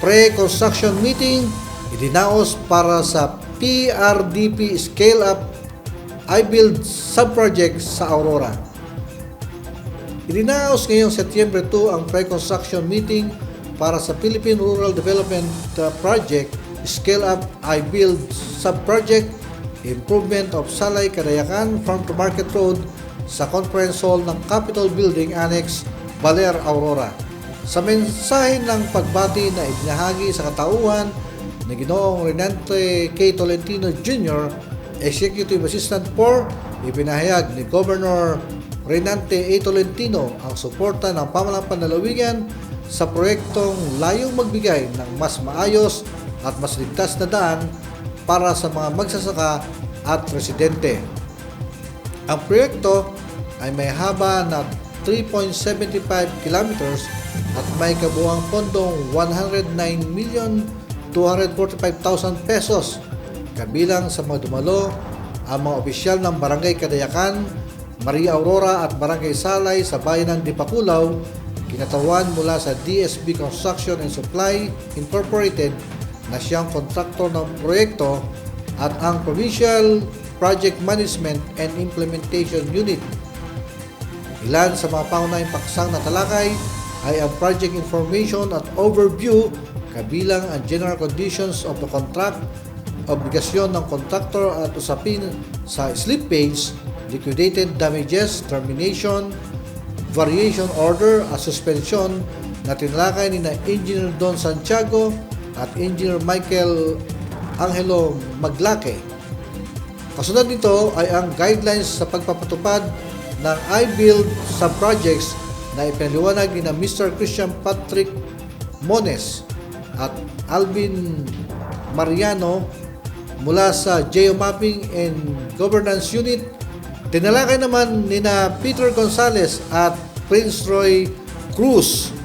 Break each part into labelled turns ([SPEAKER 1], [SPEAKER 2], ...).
[SPEAKER 1] pre-construction meeting idinaos para sa PRDP Scale-Up I-Build subproject sa Aurora. Idinaos ngayong Setyembre 2 ang pre-construction meeting para sa Philippine Rural Development Project Scale-Up I-Build subproject Improvement of Salay Cadayacan Farm to Market Road sa Conference Hall ng Capitol Building Annex, Baler, Aurora. Sa mensahe ng pagbati na ibinahagi sa katauhan ni Ginoong Renante K. Tolentino Jr., Executive Assistant 4, ipinahayag ni Governor Renante A. Tolentino ang suporta ng pamahalang panlalawigan sa proyektong layong magbigay ng mas maayos at mas ligtas na daan para sa mga magsasaka at residente. Ang proyekto ay may haba na 3.75 kilometers at may kabuuang pondong 109,245,000 pesos. Kabilang sa mga dumalo ang mga opisyal ng Barangay Cadayacan, Maria Aurora at Barangay Salay sa bayan ng Dipakulaw, kinatawan mula sa DSB Construction and Supply Incorporated na siyang kontraktor ng proyekto at ang Provincial Project Management and Implementation Unit. Ilan sa mga pangunahing paksang na talakay ay ang project information at overview, kabilang ang general conditions of the contract, obligasyon ng contractor at usapin sa slippage, liquidated damages, termination, variation order at suspension na tinalakay ni Engineer Don Santiago at Engineer Michael Angelo Maglake. Kasunod nito ay ang guidelines sa pagpapatupad ng I-Build subprojects na ipinaliwanag ni Mr. Christian Patrick Mones at Alvin Mariano mula sa Geomapping and Governance Unit. Tinalakay naman ni Peter Gonzalez at Prince Roy Cruz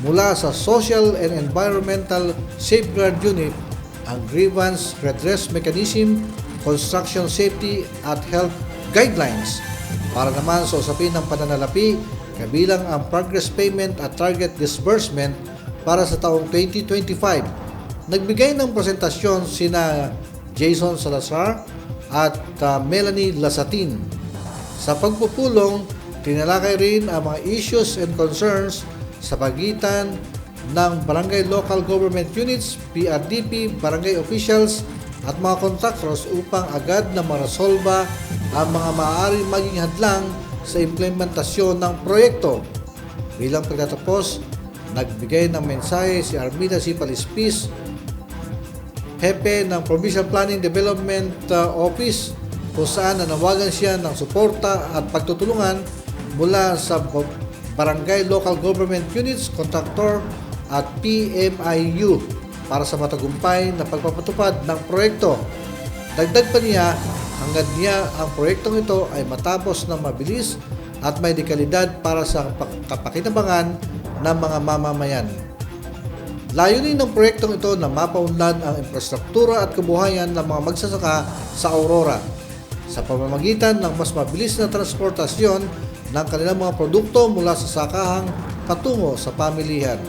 [SPEAKER 1] mula sa Social and Environmental Safeguard Unit ang Grievance Redress Mechanism, Construction Safety at Health Guidelines. Para naman sa usapin ng pananalapi, kabilang ang progress payment at target disbursement para sa taong 2025. Nagbigay ng presentasyon sina Jason Salazar at Melanie Lasatin. Sa pagpupulong, tinalakay rin ang mga issues and concerns sa pagitan ng Barangay Local Government Units, PRDP, barangay officials at mga contractors upang agad na marasolba ang mga maaaring maging hadlang sa implementasyon ng proyekto. Bilang pagtatapos, nagbigay ng mensahe si Armida C. Palispis, Hepe ng Provincial Planning Development Office, kung saan nanawagan siya ng suporta at pagtutulungan mula sa Barangay Local Government Units, Contractor at PMIU para sa matagumpay na pagpapatupad ng proyekto. Dagdag pa niya, hangad niya ang proyektong ito ay matapos na mabilis at may dekalidad para sa kapakinabangan ng mga mamamayan. Layunin ng proyektong ito na mapaunlad ang infrastruktura at kabuhayan ng mga magsasaka sa Aurora sa pamamagitan ng mas mabilis na transportasyon ng kanilang mga produkto mula sa sakahang patungo sa pamilihan.